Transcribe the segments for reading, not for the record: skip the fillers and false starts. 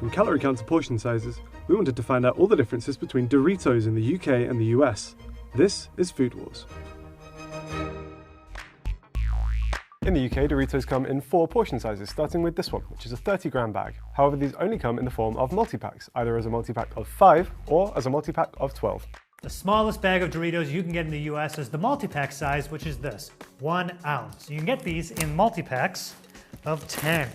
From calorie count to portion sizes, we wanted to find out all the differences between Doritos in the UK and the US. This is Food Wars. In the UK, Doritos come in 4 portion sizes, starting with this one, which is a 30-gram bag. However, these only come in the form of multi-packs, either as a multi-pack of 5 or as a multi-pack of 12. The smallest bag of Doritos you can get in the US is the multi-pack size, which is this, 1 ounce. You can get these in multi-packs of 10.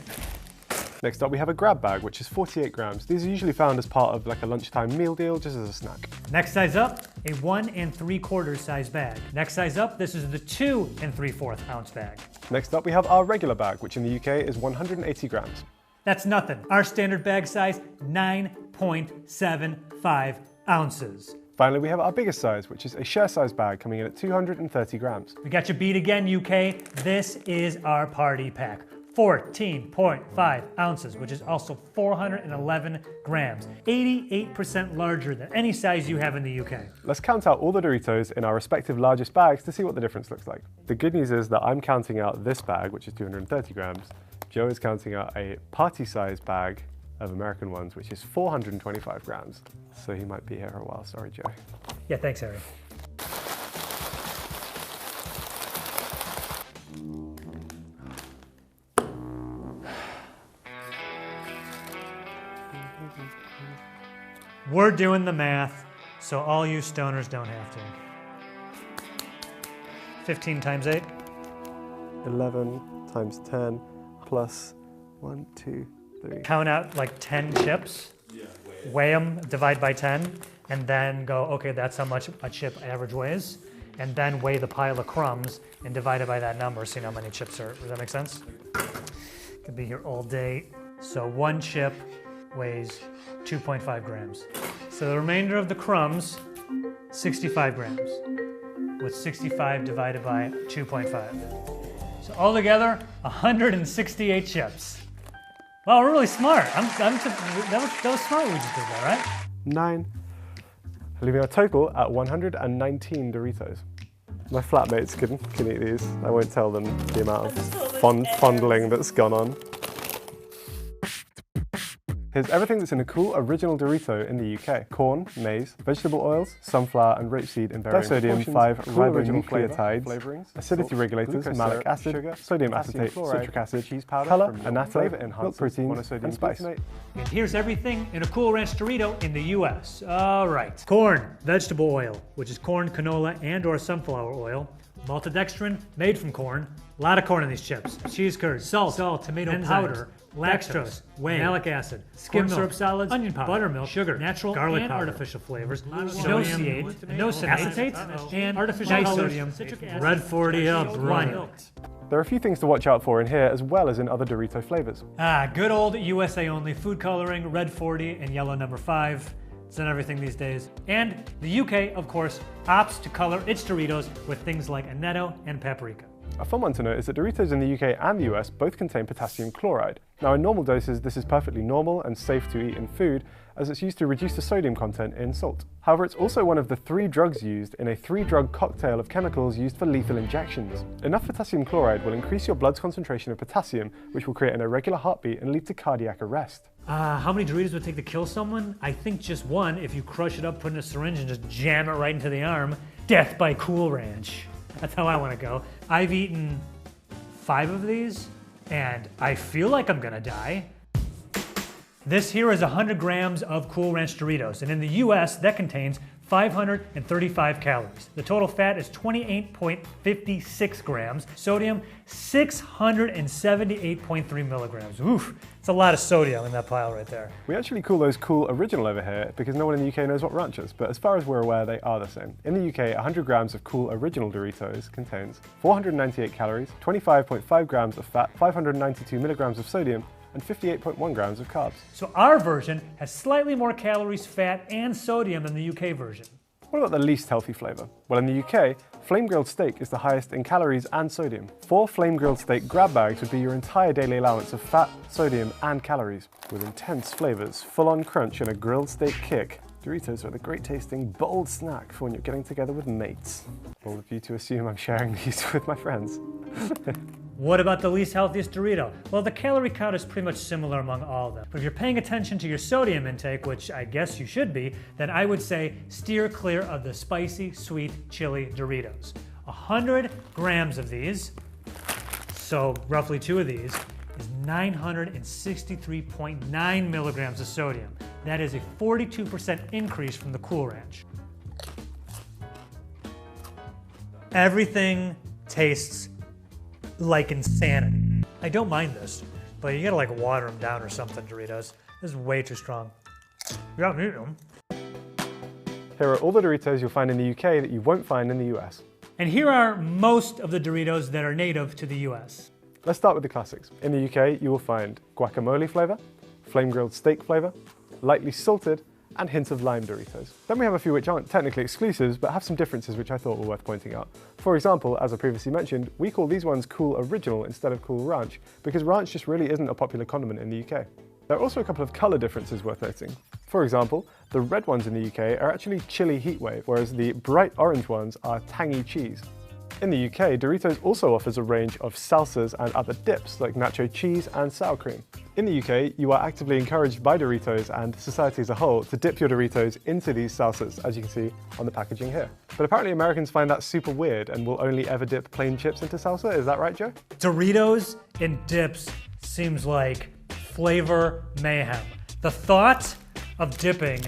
Next up, we have a grab bag, which is 48 grams. These are usually found as part of like a lunchtime meal deal, just as a snack. Next size up, a 1 3/4 size bag. Next size up, this is the 2 3/4 ounce bag. Next up, we have our regular bag, which in the UK is 180 grams. That's nothing. Our standard bag size, 9.75 ounces. Finally, we have our biggest size, which is a share size bag coming in at 230 grams. We got you beat again, UK. This is our party pack. 14.5 ounces, which is also 411 grams, 88% larger than any size you have in the UK. Let's count out all the Doritos in our respective largest bags to see what the difference looks like. The good news is that I'm counting out this bag, which is 230 grams. Joe is counting out a party-sized bag of American ones, which is 425 grams. So he might be here a while. Sorry, Joe. Yeah, thanks, Harry. We're doing the math, so all you stoners don't have to. 15 times 8. 11 times 10 plus 1, 2, 3. Count out like 10 chips, weigh them, divide by 10, and then go, okay, that's how much a chip average weighs, and then weigh the pile of crumbs and divide it by that number, so you know how many chips are. Does that make sense? Could be here all day. So 1 chip weighs 2.5 grams. So the remainder of the crumbs, 65 grams, with 65 divided by 2.5. So altogether, 168 chips. Wow, we're really smart. That was smart we just did that, right? 9, leaving our total at 119 Doritos. My flatmates can eat these. I won't tell them the amount of fondling that's gone on. Here's everything that's in a cool original Dorito in the UK. Corn, maize, vegetable oils, sunflour and rapeseed in varying sodium, 5 ribonucleotides, flavorings, acidity regulators, malic acid, sugar, sodium acetate, citric acid, cheese powder, color, annatto, milk protein, and spice. And here's everything in a Cool Ranch Dorito in the US. All right. Corn, vegetable oil, which is corn, canola, and or sunflower oil. Maltodextrin, made from corn. A lot of corn in these chips. Cheese curd, salt, tomato enzymes, powder, lactose, whey, malic acid, skim syrup solids, onion powder, buttermilk, sugar, natural garlic and powder, artificial flavors, inositate, acetates, and artificial sodium, red 40 up, running. There are a few things to watch out for in here as well as in other Dorito flavors. Good old USA only food coloring, red 40 and yellow number 5. It's in everything these days. And the UK, of course, opts to color its Doritos with things like annatto and paprika. A fun one to note is that Doritos in the UK and the US both contain potassium chloride. Now in normal doses this is perfectly normal and safe to eat in food as it's used to reduce the sodium content in salt. However, it's also one of the 3 drugs used in a 3-drug cocktail of chemicals used for lethal injections. Enough potassium chloride will increase your blood's concentration of potassium, which will create an irregular heartbeat and lead to cardiac arrest. How many Doritos would it take to kill someone? I think just 1 if you crush it up, put it in a syringe and just jam it right into the arm. Death by Cool Ranch. That's how I want to go. I've eaten 5 of these, and I feel like I'm gonna die. This here is 100 grams of Cool Ranch Doritos, and in the US, that contains 535 calories. The total fat is 28.56 grams. Sodium, 678.3 milligrams. Oof, it's a lot of sodium in that pile right there. We actually call those Cool Original over here because no one in the UK knows what ranch is, but as far as we're aware, they are the same. In the UK, 100 grams of Cool Original Doritos contains 498 calories, 25.5 grams of fat, 592 milligrams of sodium, and 58.1 grams of carbs. So our version has slightly more calories, fat, and sodium than the UK version. What about the least healthy flavour? Well, in the UK, flame grilled steak is the highest in calories and sodium. 4 flame grilled steak grab bags would be your entire daily allowance of fat, sodium, and calories. With intense flavours, full-on crunch, and a grilled steak kick, Doritos are the great tasting, bold snack for when you're getting together with mates. Bold of you to assume I'm sharing these with my friends. What about the least healthiest Dorito? Well, the calorie count is pretty much similar among all of them. But if you're paying attention to your sodium intake, which I guess you should be, then I would say steer clear of the spicy, sweet, chili Doritos. 100 grams of these, so roughly 2 of these, is 963.9 milligrams of sodium. That is a 42% increase from the Cool Ranch. Everything tastes like insanity. I don't mind this, but you gotta like water them down or something, Doritos. This is way too strong. You gotta eat them. Here are all the Doritos you'll find in the UK that you won't find in the US. And here are most of the Doritos that are native to the US. Let's start with the classics. In the UK, you will find guacamole flavor, flame grilled steak flavor, lightly salted, and hints of lime Doritos. Then we have a few which aren't technically exclusives, but have some differences which I thought were worth pointing out. For example, as I previously mentioned, we call these ones Cool Original instead of Cool Ranch, because ranch just really isn't a popular condiment in the UK. There are also a couple of colour differences worth noting. For example, the red ones in the UK are actually chili heatwave, whereas the bright orange ones are tangy cheese. In the UK, Doritos also offers a range of salsas and other dips like nacho cheese and sour cream. In the UK, you are actively encouraged by Doritos and society as a whole to dip your Doritos into these salsas, as you can see on the packaging here. But apparently Americans find that super weird and will only ever dip plain chips into salsa. Is that right, Joe? Doritos in dips seems like flavor mayhem. The thought of dipping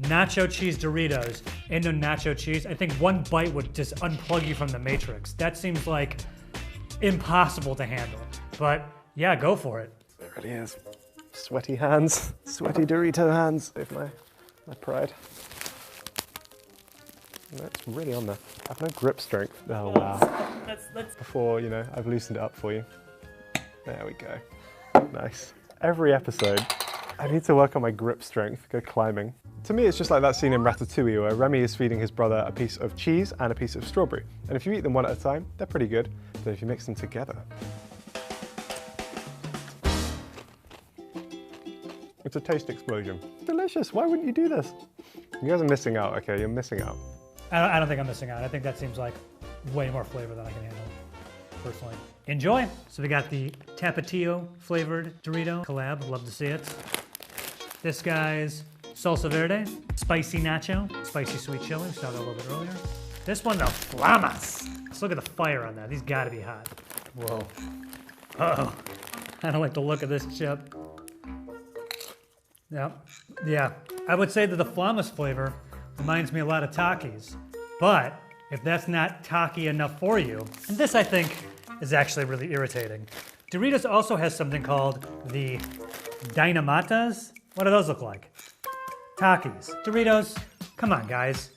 nacho cheese Doritos into nacho cheese, I think one bite would just unplug you from the Matrix. That seems like impossible to handle. But yeah, go for it. It really is. Sweaty hands, sweaty Dorito hands. Save my pride. That's really on there. I have no grip strength. Oh wow. Before, you know, I've loosened it up for you. There we go. Nice. Every episode, I need to work on my grip strength, go climbing. To me, it's just like that scene in Ratatouille where Remy is feeding his brother a piece of cheese and a piece of strawberry. And if you eat them one at a time, they're pretty good. But if you mix them together, it's a taste explosion. Delicious, why wouldn't you do this? You guys are missing out, okay? You're missing out. I don't think I'm missing out. I think that seems like way more flavor than I can handle, personally. Enjoy. So we got the Tapatio flavored Dorito collab. Love to see it. This guy's Salsa Verde, spicy nacho, spicy sweet chili. We saw that a little bit earlier. This one, the Flamas. Let's look at the fire on that. These gotta be hot. Whoa. Uh-oh. I don't like the look of this chip. Yeah. I would say that the Flamas flavor reminds me a lot of Takis. But if that's not Taki enough for you, and this I think is actually really irritating. Doritos also has something called the Dynamatas. What do those look like? Takis. Doritos, come on guys.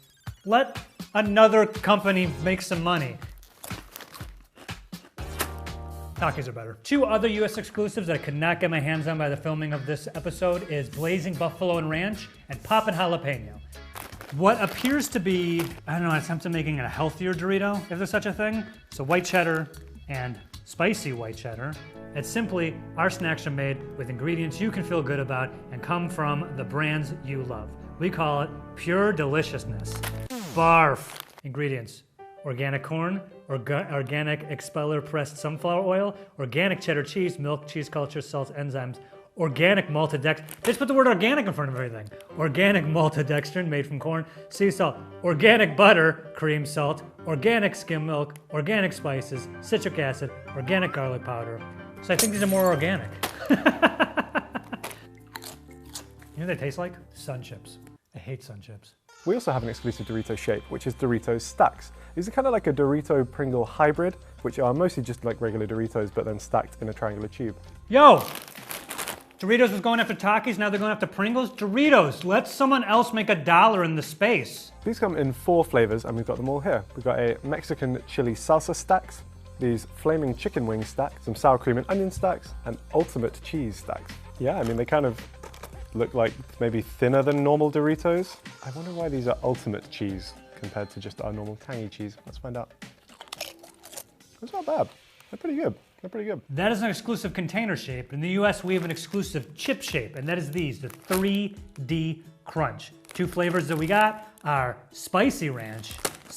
Let another company make some money. Takis are better. 2 other US exclusives that I could not get my hands on by the filming of this episode is Blazing Buffalo and Ranch and Poppin' Jalapeno. What appears to be, I don't know, an attempt at making a healthier Dorito, if there's such a thing. So white cheddar and spicy white cheddar. It's simply our snacks are made with ingredients you can feel good about and come from the brands you love. We call it pure deliciousness. Barf. Ingredients: organic corn, organic expeller pressed sunflower oil, organic cheddar cheese, milk, cheese culture, salt, enzymes, organic maltodextrin. Just put the word organic in front of everything. Organic maltodextrin made from corn, sea salt, organic butter, cream, salt, organic skim milk, organic spices, citric acid, organic garlic powder. So I think these are more organic. You know what they taste like? Sun chips. I hate sun chips. We also have an exclusive Dorito shape, which is Doritos Stacks. These are kind of like a Dorito Pringle hybrid, which are mostly just like regular Doritos, but then stacked in a triangular tube. Yo! Doritos was going after Takis, now they're going after Pringles? Doritos, let someone else make $1 in the space. These come in 4 flavors, and we've got them all here. We've got a Mexican chili salsa stacks, these flaming chicken wing stacks, some sour cream and onion stacks, and ultimate cheese stacks. Yeah, I mean, they kind of look like maybe thinner than normal Doritos. I wonder why these are ultimate cheese compared to just our normal tangy cheese. Let's find out. It's not bad. They're pretty good. They're pretty good. That is an exclusive container shape. In the US, we have an exclusive chip shape, and that is these, the 3D Crunch. 2 flavors that we got are Spicy Ranch,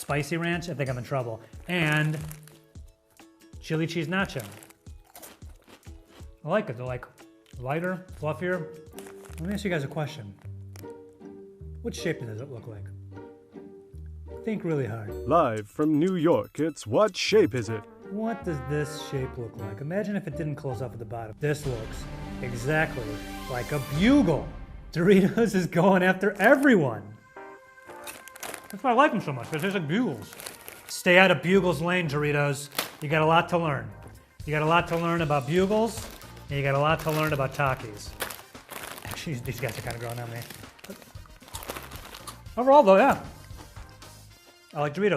I think I'm in trouble, and Chili Cheese Nacho. I like it. They're like lighter, fluffier. Let me ask you guys a question. What shape does it look like? Think really hard. Live from New York, it's What Shape Is It? What does this shape look like? Imagine if it didn't close up at the bottom. This looks exactly like a bugle. Doritos is going after everyone. That's why I like them so much, because they're like bugles. Stay out of Bugles lane, Doritos. You got a lot to learn. You got a lot to learn about bugles, and you got a lot to learn about Takis. Actually, these guys are kind of growing on me. Overall, though, yeah. I like Doritos.